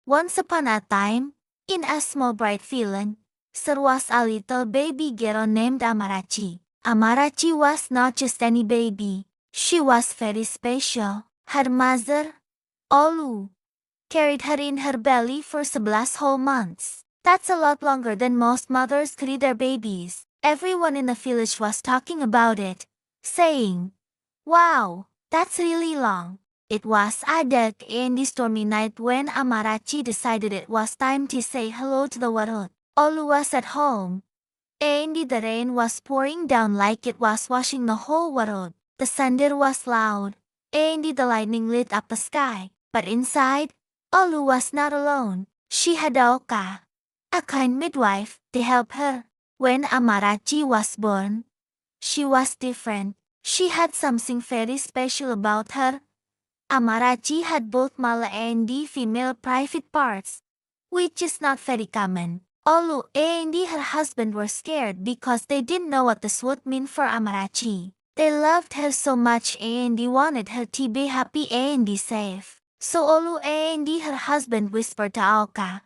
Once upon a time, in a small bright field, there was a little baby girl named Amarachi. Amarachi was not just any baby. She was very special. Her mother, Olu, carried her in her belly for 11 whole months. That's a lot longer than most mothers carry their babies. Everyone in the village was talking about it, saying, "Wow, that's really long." It was a dark and stormy night when Amarachi decided it was time to say hello to the world. Olu was at home, and the rain was pouring down like it was washing the whole world. The thunder was loud, and the lightning lit up the sky. But inside, Olu was not alone. She had Oka, a kind midwife, to help her. When Amarachi was born, she was different. She had something very special about her. Amarachi had both male and female private parts, which is not very common. Olu and her husband were scared because they didn't know what this would mean for Amarachi. They loved her so much and wanted her to be happy and safe. So Olu and her husband whispered to Aoka,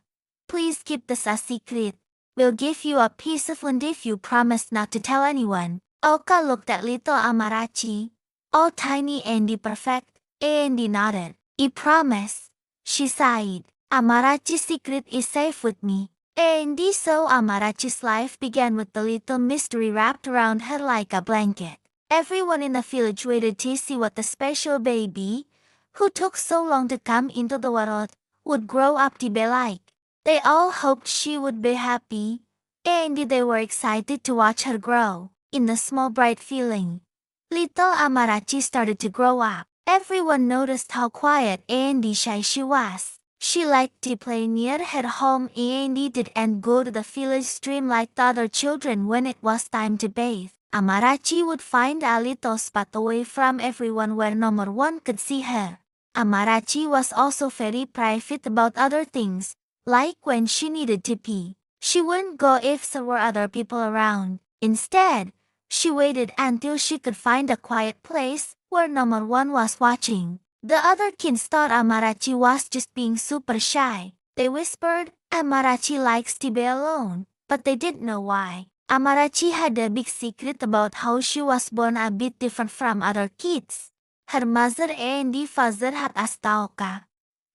"Please keep this a secret. We'll give you a piece of land if you promise not to tell anyone." Aoka looked at little Amarachi, all tiny and perfect, and nodded. "I promise," she sighed. "Amarachi's secret is safe with me." And so Amarachi's life began with the little mystery wrapped around her like a blanket. Everyone in the village waited to see what the special baby, who took so long to come into the world, would grow up to be like. They all hoped she would be happy, and they were excited to watch her grow. In the small bright feeling, little Amarachi started to grow up. Everyone noticed how quiet and shy she was. She liked to play near her home and didn't go to the village stream like the other children when it was time to bathe. Amarachi would find a little spot away from everyone where no one could see her. Amarachi was also very private about other things, like when she needed to pee. She wouldn't go if there were other people around. Instead, she waited until she could find a quiet place where no one was watching. The other kids thought Amarachi was just being super shy. They whispered, "Amarachi likes to be alone," but they didn't know why. Amarachi had a big secret about how she was born a bit different from other kids. Her mother and father had asked Taoka,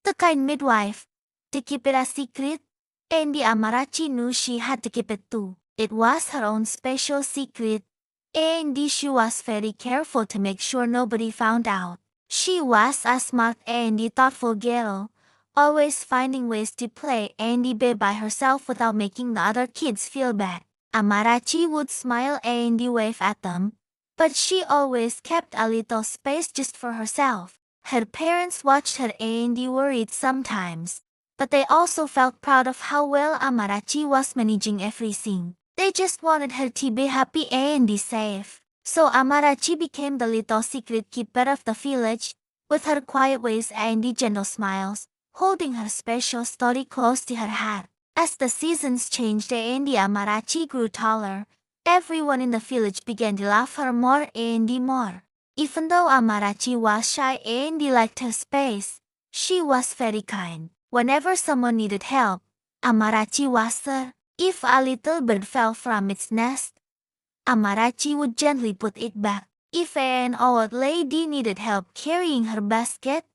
the kind midwife, to keep it a secret, and Amarachi knew she had to keep it too. It was her own special secret, and she was very careful to make sure nobody found out. She was a smart and thoughtful girl, always finding ways to play and be by herself without making the other kids feel bad. Amarachi would smile and wave at them, but she always kept a little space just for herself. Her parents watched her and worried sometimes, but they also felt proud of how well Amarachi was managing everything. They just wanted her to be happy and safe. So Amarachi became the little secret keeper of the village, with her quiet ways and gentle smiles, holding her special story close to her heart. As the seasons changed and Amarachi grew taller, everyone in the village began to love her more and more. Even though Amarachi was shy and liked her space, she was very kind. Whenever someone needed help, Amarachi was there. If a little bird fell from its nest, Amarachi would gently put it back. If an old lady needed help carrying her basket,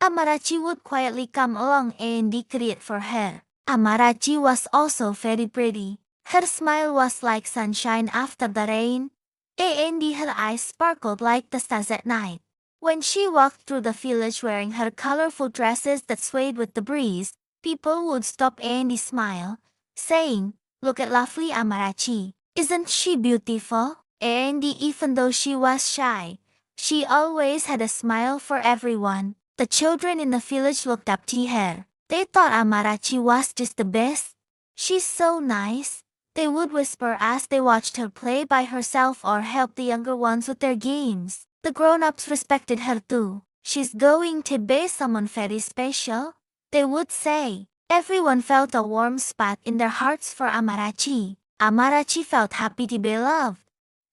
Amarachi would quietly come along and carry it for her. Amarachi was also very pretty. Her smile was like sunshine after the rain, and her eyes sparkled like the stars at night. When she walked through the village wearing her colorful dresses that swayed with the breeze, people would stop and smile, saying, "Look at lovely Amarachi. Isn't she beautiful?" And even though she was shy, she always had a smile for everyone. The children in the village looked up to her. They thought Amarachi was just the best. "She's so nice," they would whisper as they watched her play by herself or help the younger ones with their games. The grown-ups respected her too. "She's going to be someone very special," they would say. Everyone felt a warm spot in their hearts for Amarachi. Amarachi felt happy to be loved,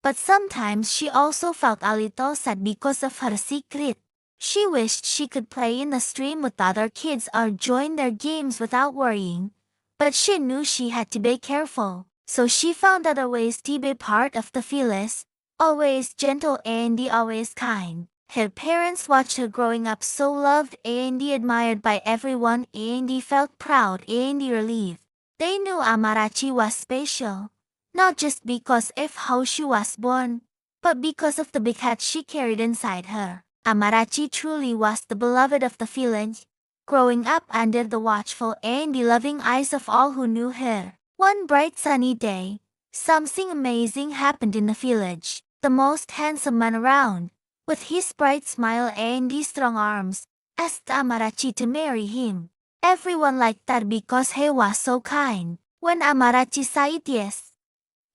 but sometimes she also felt a little sad because of her secret. She wished she could play in the stream with other kids or join their games without worrying. But she knew she had to be careful, so she found other ways to be part of the village. Always gentle and always kind. Her parents watched her growing up so loved and admired by everyone and felt proud and relieved. They knew Amarachi was special, not just because of how she was born, but because of the big heart she carried inside her. Amarachi truly was the beloved of the village, growing up under the watchful and loving eyes of all who knew her. One bright sunny day, something amazing happened in the village. The most handsome man around, with his bright smile and strong arms, asked Amarachi to marry him. Everyone liked that because he was so kind. When Amarachi said yes,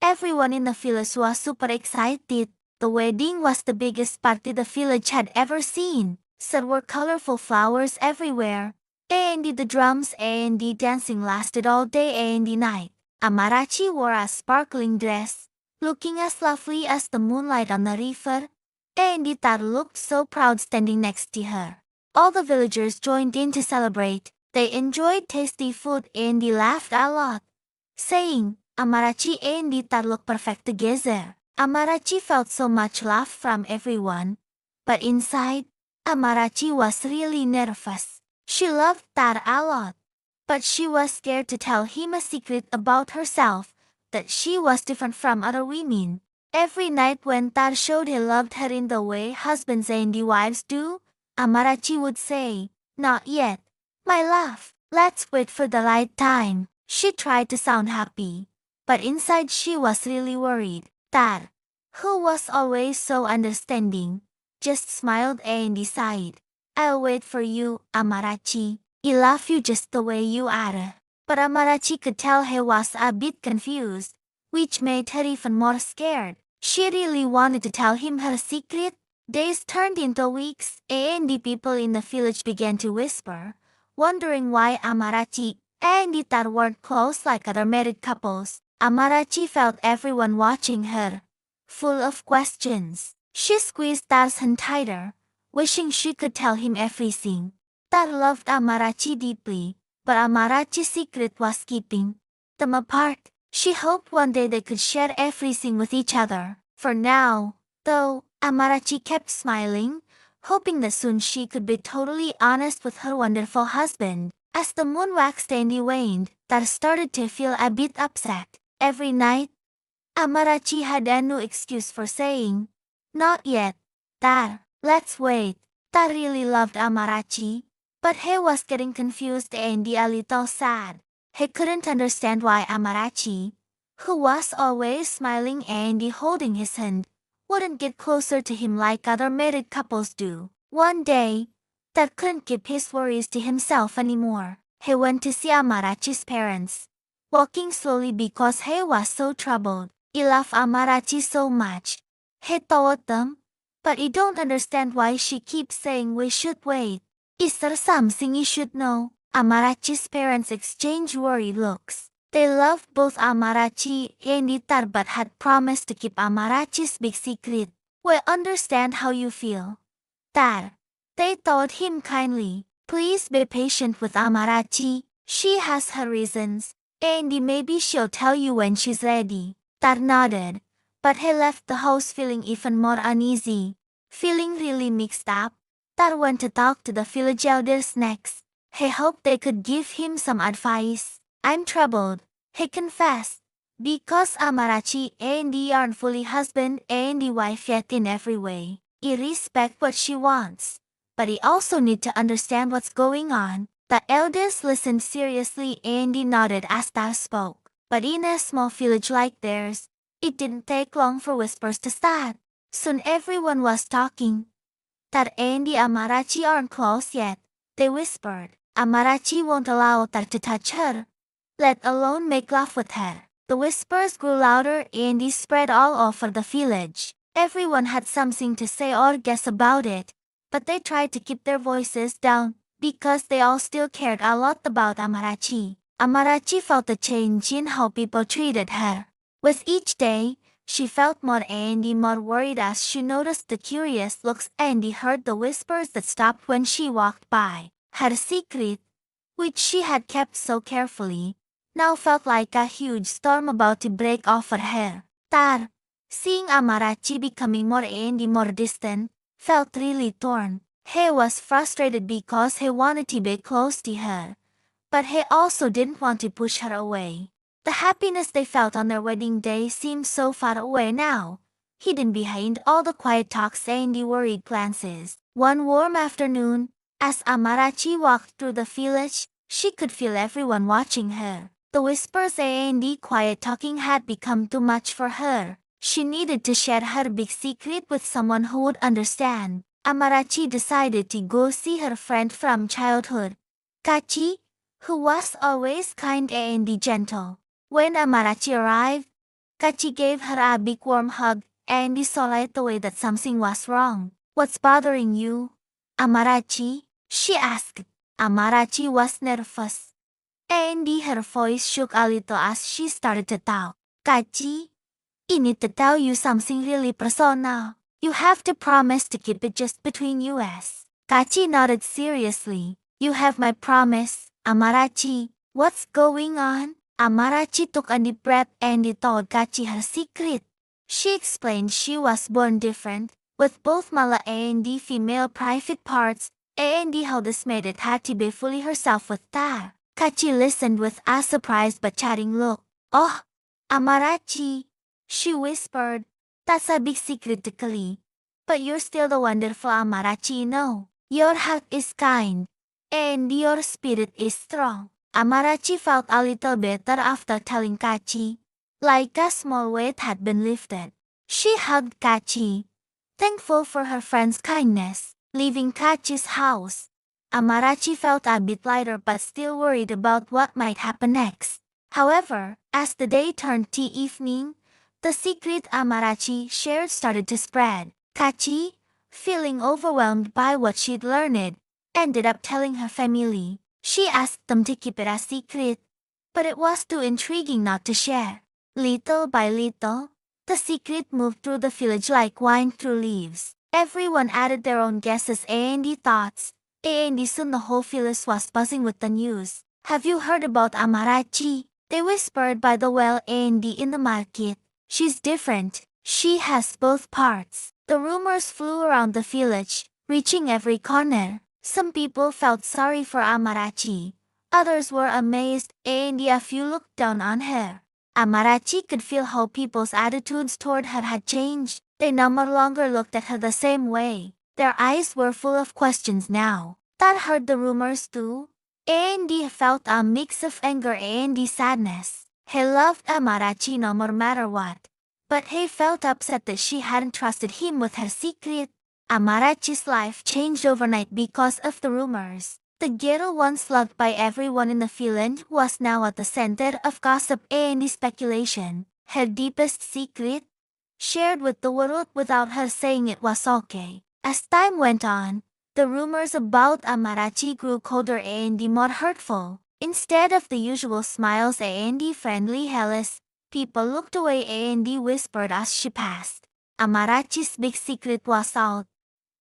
everyone in the village was super excited. The wedding was the biggest party the village had ever seen. There were colorful flowers everywhere, and the drums and the dancing lasted all day and the night. Amarachi wore a sparkling dress, looking as lovely as the moonlight on the river, and Tar looked so proud standing next to her. All the villagers joined in to celebrate. They enjoyed tasty food and laughed a lot, saying, Amarachi and Tar look perfect together. Amarachi felt so much love from everyone, but inside, Amarachi was really nervous. She loved Tar a lot, but she was scared to tell him a secret about herself, that she was different from other women. Every night when Tar showed he loved her in the way husbands and wives do, Amarachi would say, "Not yet, my love, let's wait for the right time." She tried to sound happy, but inside she was really worried. Tar, who was always so understanding, just smiled and sighed. "I'll wait for you, Amarachi. I love you just the way you are." But Amarachi could tell he was a bit confused, which made her even more scared. She really wanted to tell him her secret. Days turned into weeks, and the people in the village began to whisper, wondering why Amarachi and Tar weren't close like other married couples. Amarachi felt everyone watching her, full of questions. She squeezed Tar's hand tighter, wishing she could tell him everything. Tar loved Amarachi deeply, but Amarachi's secret was keeping them apart. She hoped one day they could share everything with each other. For now, though, Amarachi kept smiling, hoping that soon she could be totally honest with her wonderful husband. As the moon waxed and waned, Tar started to feel a bit upset. Every night, Amarachi had a new excuse for saying, "Not yet, Tar, let's wait." Tar really loved Amarachi, but he was getting confused and a little sad. He couldn't understand why Amarachi, who was always smiling and holding his hand, wouldn't get closer to him like other married couples do. One day, Tar couldn't keep his worries to himself anymore. He went to see Amarachi's parents, walking slowly because he was so troubled. "I love Amarachi so much," he told them, "but I don't understand why she keeps saying we should wait. Is there something you should know?" Amarachi's parents exchanged worried looks. They loved both Amarachi and Tar but had promised to keep Amarachi's big secret. "We understand how you feel, Tar," they told him kindly. "Please be patient with Amarachi. She has her reasons, and maybe she'll tell you when she's ready." Tar nodded, but he left the house feeling even more uneasy. Feeling really mixed up, Tar went to talk to the village elders next. He hoped they could give him some advice. "I'm troubled," he confessed, "because Amarachi and I aren't fully husband and wife yet in every way. I respect what she wants, but I also need to understand what's going on." The elders listened seriously and nodded as Tar spoke. But in a small village like theirs, it didn't take long for whispers to start. Soon everyone was talking. "Tar and Amarachi aren't close yet," they whispered. "Amarachi won't allow Tar to touch her, let alone make love with her." The whispers grew louder and spread all over the village. Everyone had something to say or guess about it, but they tried to keep their voices down, because they all still cared a lot about Amarachi. Amarachi felt a change in how people treated her. With each day, She felt more and more worried as she noticed the curious looks and heard the whispers that stopped when she walked by. Her secret, which she had kept so carefully, now felt like a huge storm about to break off her hair. Tar, seeing Amarachi becoming more and more distant, felt really torn. He was frustrated because he wanted to be close to her, but he also didn't want to push her away. The happiness they felt on their wedding day seemed so far away now, hidden behind all the quiet talks and the worried glances. One warm afternoon, as Amarachi walked through the village, she could feel everyone watching her. The whispers and the quiet talking had become too much for her. She needed to share her big secret with someone who would understand. Amarachi decided to go see her friend from childhood, Kachi, who was always kind and gentle. When Amarachi arrived, Kachi gave her a big warm hug and saw right away that something was wrong. "What's bothering you, Amarachi?" she asked. Amarachi was nervous, and her voice shook a little as she started to talk. "Kachi, I need to tell you something really personal. You have to promise to keep it just between us." Kachi nodded seriously. "You have my promise, Amarachi." "What's going on?" Amarachi took a deep breath and told Kachi her secret. She explained she was born different, with both male and female private parts, and how this made it had to be fully herself with Tar. Kachi listened with a surprised but chatting look. "Oh, Amarachi," she whispered, "that's a big secret to Kali. But you're still the wonderful Amarachi, no? Your heart is kind, and your spirit is strong." Amarachi felt a little better after telling Kachi, like a small weight had been lifted. She hugged Kachi, thankful for her friend's kindness. Leaving Kachi's house, Amarachi felt a bit lighter but still worried about what might happen next. However, as the day turned to evening, the secret Amarachi shared started to spread. Kachi, feeling overwhelmed by what she'd learned, ended up telling her family. She asked them to keep it a secret, but it was too intriguing not to share. Little by little, the secret moved through the village like wine through leaves. Everyone added their own guesses and thoughts, and soon the whole village was buzzing with the news. "Have you heard about Amarachi?" they whispered by the well and in the market. "She's different. She has both parts." The rumors flew around the village, reaching every corner. Some people felt sorry for Amarachi, others were amazed, and a few looked down on her. Amarachi could feel how people's attitudes toward her had changed. They no longer looked at her the same way. Their eyes were full of questions now. Tar heard the rumors too, and he felt a mix of anger and sadness. He loved Amarachi no matter what, but he felt upset that she hadn't trusted him with her secret. Amarachi's life changed overnight because of the rumors. The girl once loved by everyone in the village was now at the center of gossip and speculation. Her deepest secret, shared with the world without her saying it, was okay. As time went on, the rumors about Amarachi grew colder and more hurtful. Instead of the usual smiles and friendly hellos, people looked away and whispered as she passed. Amarachi's big secret was out,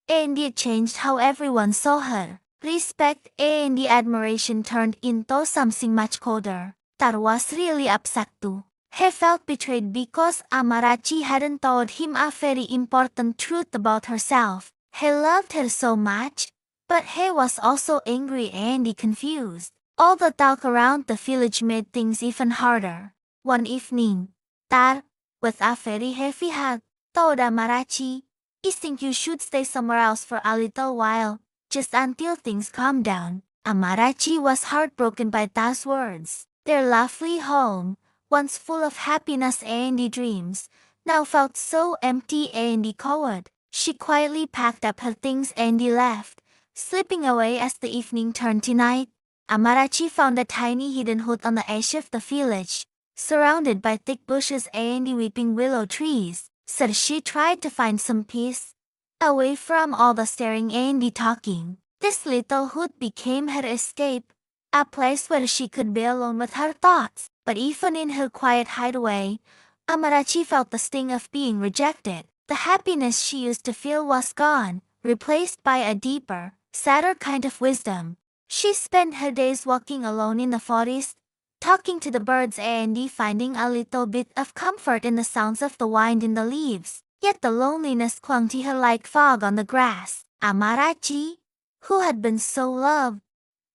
and it changed how everyone saw her. Respect and admiration turned into something much colder. Tar was really upset too. He felt betrayed because Amarachi hadn't told him a very important truth about herself. He loved her so much, but he was also angry and confused. All the talk around the village made things even harder. One evening, Tar, with a very heavy heart, told Amarachi, "I think you should stay somewhere else for a little while, just until things calm down." Amarachi was heartbroken by Tar's words. Their lovely home, once full of happiness and dreams, now felt so empty and cold. She quietly packed up her things and left, slipping away as the evening turned to night. Amarachi found a tiny hidden hut on the edge of the village, surrounded by thick bushes and weeping willow trees. So she tried to find some peace, away from all the staring and talking. This little hut became her escape, a place where she could be alone with her thoughts. But even in her quiet hideaway, Amarachi felt the sting of being rejected. The happiness she used to feel was gone, replaced by a deeper, sadder kind of wisdom. She spent her days walking alone in the forest, talking to the birds and finding a little bit of comfort in the sounds of the wind in the leaves. Yet the loneliness clung to her like fog on the grass. Amarachi, who had been so loved,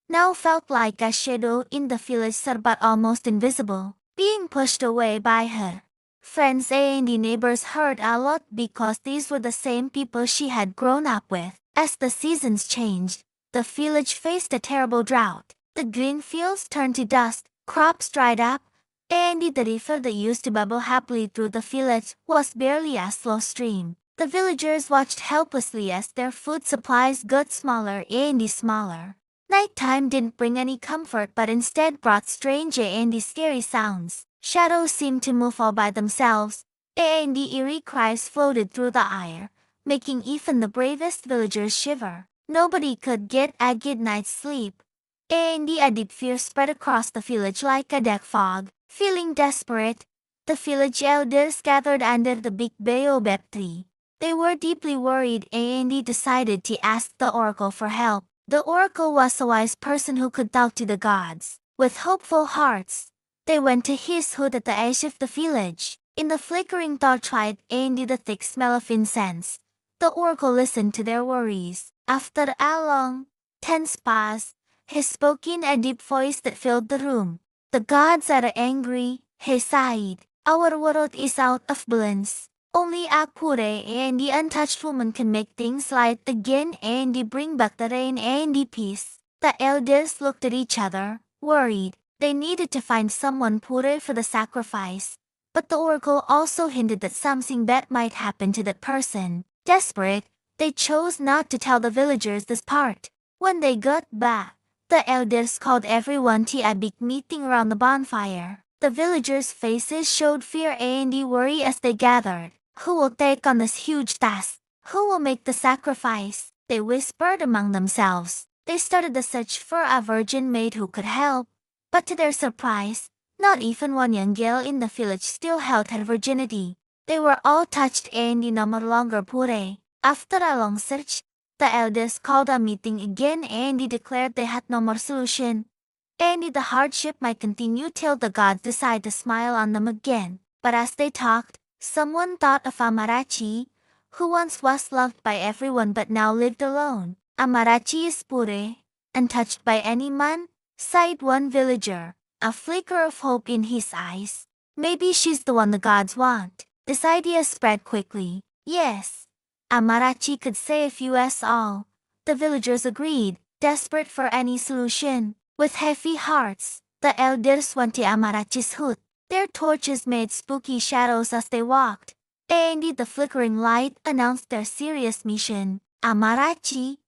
now felt like a shadow in the village but almost invisible, being pushed away by her friends and the neighbors hurt a lot because these were the same people she had grown up with. As the seasons changed, the village faced a terrible drought. The green fields turned to dust, crops dried up, and the river that used to bubble happily through the village was barely a slow stream. The villagers watched helplessly as their food supplies got smaller and smaller. Nighttime didn't bring any comfort but instead brought strange and scary sounds. Shadows seemed to move all by themselves, and the eerie cries floated through the air, making even the bravest villagers shiver. Nobody could get a good night's sleep, and a deep fear spread across the village like a dark fog. Feeling desperate, the village elders gathered under the big baobab tree. They were deeply worried and decided to ask the oracle for help. The oracle was a wise person who could talk to the gods. With hopeful hearts, they went to his hut at the edge of the village. In the flickering torchlight and the thick smell of incense, the oracle listened to their worries. After a long, tense pause, he spoke in a deep voice that filled the room. The gods are angry, he sighed. Our world is out of balance. Only a pure and the untouched woman can make things light again and bring back the rain and the peace. The elders looked at each other, worried. They needed to find someone pure for the sacrifice. But the oracle also hinted that something bad might happen to that person. Desperate, they chose not to tell the villagers this part. When they got back, the elders called everyone to a big meeting around the bonfire. The villagers' faces showed fear and worry as they gathered. Who will take on this huge task? Who will make the sacrifice? They whispered among themselves. They started the search for a virgin maid who could help. But to their surprise, not even one young girl in the village still held her virginity. They were all touched and no longer pure. After a long search, the elders called a meeting again and declared they had no more solution. And the hardship might continue till the gods decide to smile on them again. But as they talked, someone thought of Amarachi, who once was loved by everyone but now lived alone. Amarachi is pure, untouched by any man, sighed one villager, a flicker of hope in his eyes. Maybe she's the one the gods want. This idea spread quickly. Yes, Amarachi could save us all. The villagers agreed, desperate for any solution. With heavy hearts, the elders went to Amarachi's hut. Their torches made spooky shadows as they walked, and the flickering light announced their serious mission. Amarachi,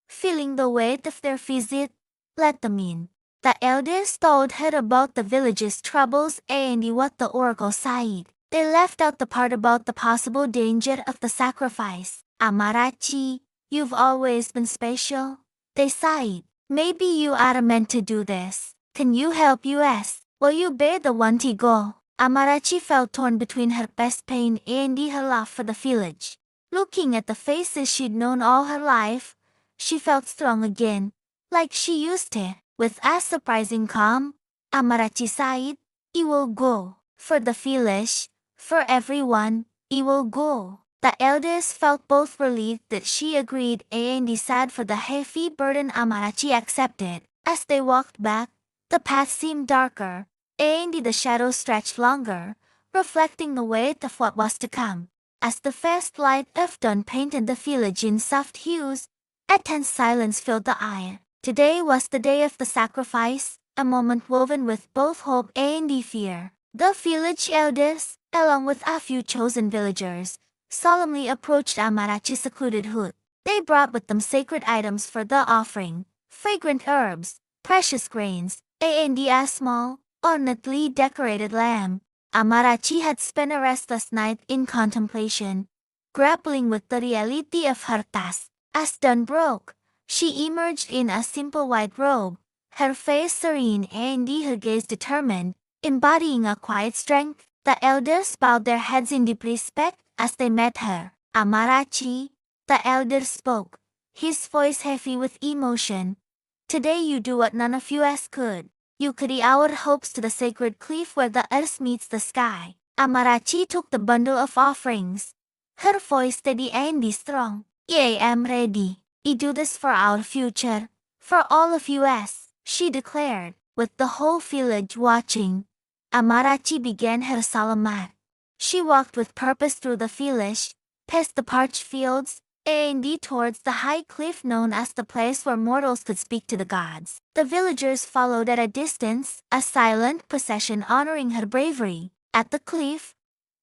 feeling the weight of their visit, let them in. The elders told her about the village's troubles and what the oracle said. They left out the part about the possible danger of the sacrifice. Amarachi, you've always been special, they sighed. Maybe you are meant to do this. Can you help us? Will you be the one to go? Amarachi felt torn between her best pain and her love for the village. Looking at the faces she'd known all her life, she felt strong again, like she used to. With a surprising calm, Amarachi sighed, "I will go. For the village, for everyone, I will go." The elders felt both relieved that she agreed and sad for the heavy burden Amarachi accepted. As they walked back, the path seemed darker, and the shadows stretched longer, reflecting the weight of what was to come. As the first light of dawn painted the village in soft hues, a tense silence filled the air. Today was the day of the sacrifice, a moment woven with both hope and fear. The village elders, along with a few chosen villagers, solemnly approached Amarachi's secluded hut. They brought with them sacred items for the offering, fragrant herbs, precious grains, and a small, ornately decorated lamb. Amarachi had spent a restless night in contemplation, grappling with the reality of her task. As dawn broke, she emerged in a simple white robe, her face serene and her gaze determined, embodying a quiet strength. The elders bowed their heads in deep respect as they met her. Amarachi, the elder spoke, his voice heavy with emotion. Today you do what none of you else could. You carry our hopes to the sacred cliff where the earth meets the sky. Amarachi took the bundle of offerings, her voice steady and strong. I am ready. I do this for our future, for all of us, she declared, with the whole village watching. Amarachi began her solemn act. She walked with purpose through the village, past the parched fields, and towards the high cliff known as the place where mortals could speak to the gods. The villagers followed at a distance, a silent procession honoring her bravery. At the cliff,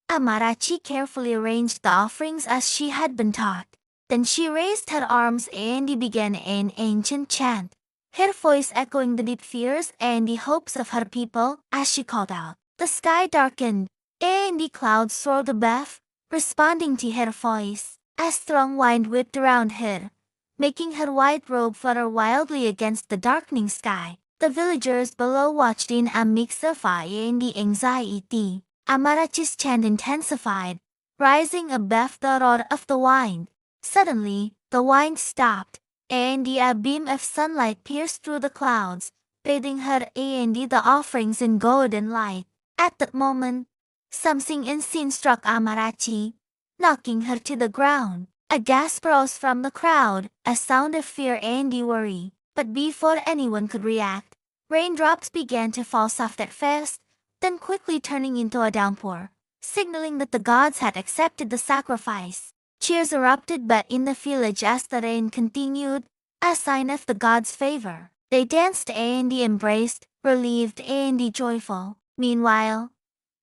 Amarachi carefully arranged the offerings as she had been taught. Then she raised her arms and began an ancient chant, her voice echoing the deep fears and the hopes of her people as she called out. The sky darkened, and the clouds swirled above, responding to her voice. A strong wind whipped around her, making her white robe flutter wildly against the darkening sky. The villagers below watched in a mix of awe and anxiety. Amarachi's chant intensified, rising above the roar of the wind. Suddenly, the wind stopped, and a beam of sunlight pierced through the clouds, bathing her and the offerings in golden light. At that moment, something unseen struck Amarachi, knocking her to the ground. A gasp rose from the crowd, a sound of fear and worry. But before anyone could react, raindrops began to fall soft at first, then quickly turning into a downpour, signaling that the gods had accepted the sacrifice. Cheers erupted but in the village as the rain continued, a sign of the gods' favor. They danced and embraced, relieved and joyful. Meanwhile,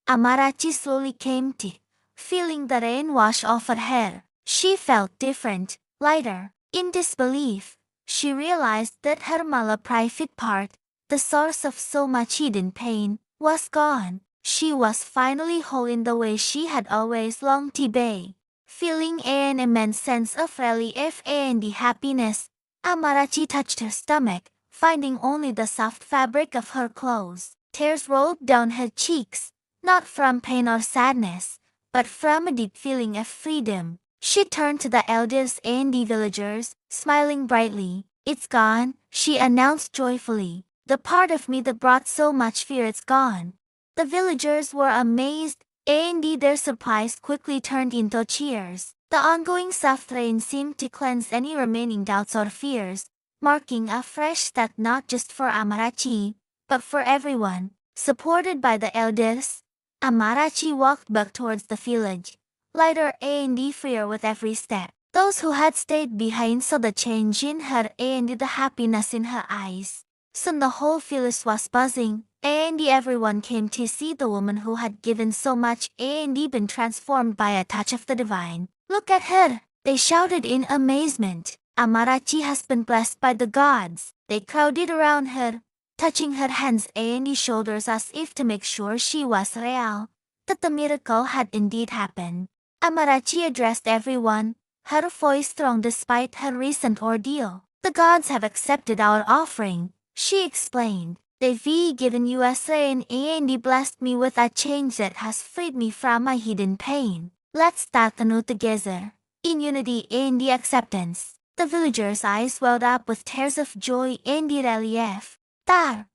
Amarachi slowly came to, feeling the rain wash over her. She felt different, lighter. In disbelief, she realized that her private part, the source of so much hidden pain, was gone. She was finally whole in the way she had always longed to be. Feeling an immense sense of relief and happiness, Amarachi touched her stomach, finding only the soft fabric of her clothes. Tears rolled down her cheeks, not from pain or sadness, but from a deep feeling of freedom. She turned to the elders and the villagers, smiling brightly. It's gone, she announced joyfully. The part of me that brought so much fear is gone. The villagers were amazed, and their surprise quickly turned into cheers. The ongoing soft rain seemed to cleanse any remaining doubts or fears, marking a fresh start not just for Amarachi, but for everyone. Supported by the elders, Amarachi walked back towards the village, lighter and freer with every step. Those who had stayed behind saw the change in her and the happiness in her eyes. Soon the whole village was buzzing, and everyone came to see the woman who had given so much and been transformed by a touch of the divine. Look at her, they shouted in amazement. Amarachi has been blessed by the gods. They crowded around her, touching her hands and shoulders as if to make sure she was real, that the miracle had indeed happened. Amarachi addressed everyone, her voice strong despite her recent ordeal. The gods have accepted our offering, she explained. They've given us rain and blessed me with a change that has freed me from my hidden pain. Let's start anew together, in unity and acceptance. The villagers' eyes welled up with tears of joy and relief. Tar,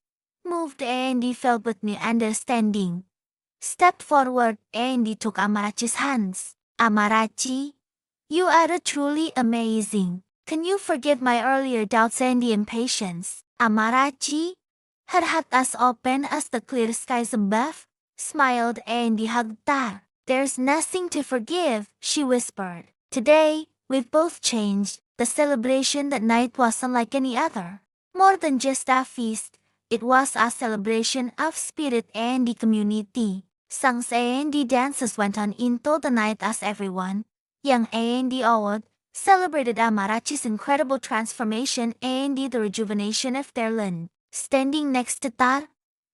moved and filled with new understanding, stepped forward and took Amarachi's hands. Amarachi, you are truly amazing. Can you forgive my earlier doubts and impatience? Amarachi, her heart as open as the clear skies above, smiled and hugged Tar. There's nothing to forgive, she whispered. Today, we've both changed. The celebration that night was unlike any other. More than just a feast, it was a celebration of spirit and the community. Songs and the dances went on into the night as everyone, young and old, celebrated Amarachi's incredible transformation and the rejuvenation of their land. Standing next to Tar,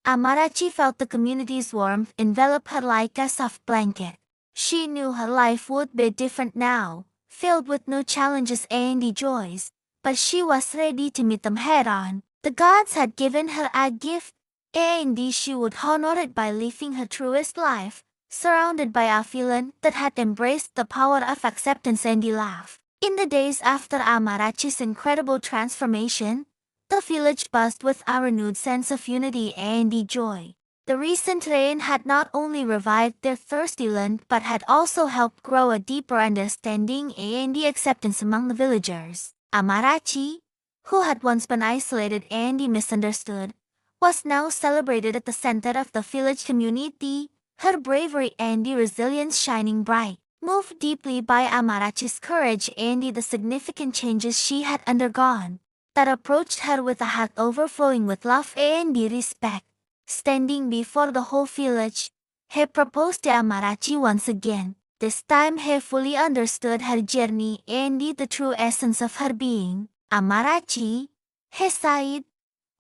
Amarachi felt the community's warmth envelop her like a soft blanket. She knew her life would be different now, filled with new challenges and joys, but she was ready to meet them head-on. The gods had given her a gift, and she would honor it by living her truest life, surrounded by a feeling that had embraced the power of acceptance and love. In the days after Amarachi's incredible transformation, the village buzzed with a renewed sense of unity and joy. The recent rain had not only revived their thirsty land but had also helped grow a deeper understanding and acceptance among the villagers. Amarachi, who had once been isolated and misunderstood, was now celebrated at the center of the village community, her bravery and resilience shining bright. Moved deeply by Amarachi's courage and the significant changes she had undergone, that approached her with a heart overflowing with love and respect. Standing before the whole village, he proposed to Amarachi once again. This time he fully understood her journey and the true essence of her being. Amarachi, he sighed,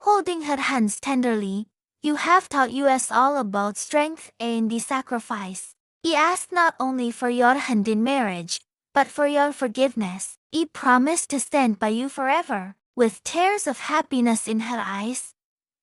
holding her hands tenderly, you have taught us all about strength and sacrifice. I asked not only for your hand in marriage, but for your forgiveness. I promised to stand by you forever. With tears of happiness in her eyes,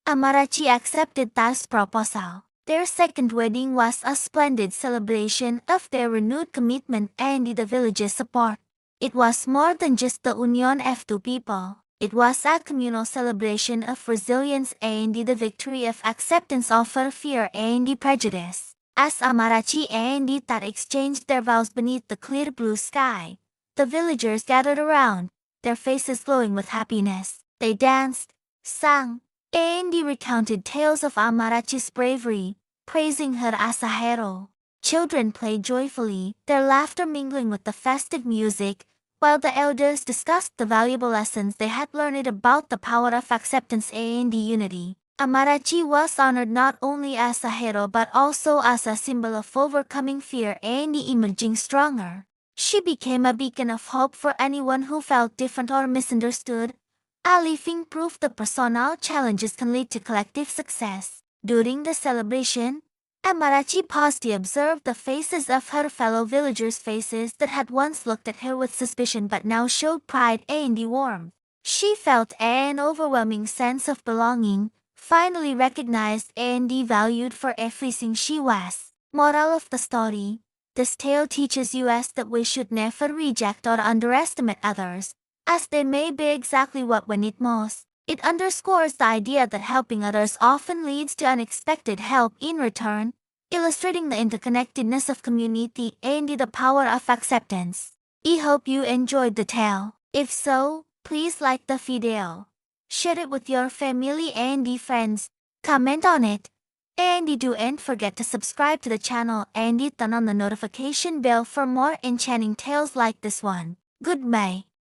Amarachi accepted Ta's proposal. Their second wedding was a splendid celebration of their renewed commitment and the village's support. It was more than just the union of two people. It was a communal celebration of resilience and the victory of acceptance over fear and prejudice. As Amarachi and Tat exchanged their vows beneath the clear blue sky, the villagers gathered around, their faces glowing with happiness. They danced, sang, and recounted tales of Amarachi's bravery, praising her as a hero. Children played joyfully, their laughter mingling with the festive music, while the elders discussed the valuable lessons they had learned about the power of acceptance and unity. Amarachi was honored not only as a hero but also as a symbol of overcoming fear and emerging stronger. She became a beacon of hope for anyone who felt different or misunderstood, a living proof that personal challenges can lead to collective success. During the celebration, Amarachi paused to observe the faces of her fellow villagers, faces that had once looked at her with suspicion but now showed pride and warmth. She felt an overwhelming sense of belonging, finally recognized and valued for everything she was. Moral of the story: this tale teaches us that we should never reject or underestimate others, as they may be exactly what we need most. It underscores the idea that helping others often leads to unexpected help in return, illustrating the interconnectedness of community and the power of acceptance. I hope you enjoyed the tale. If so, please like the video, share it with your family and friends, comment on it, and don't forget to subscribe to the channel and turn on the notification bell for more enchanting tales like this one. Goodbye.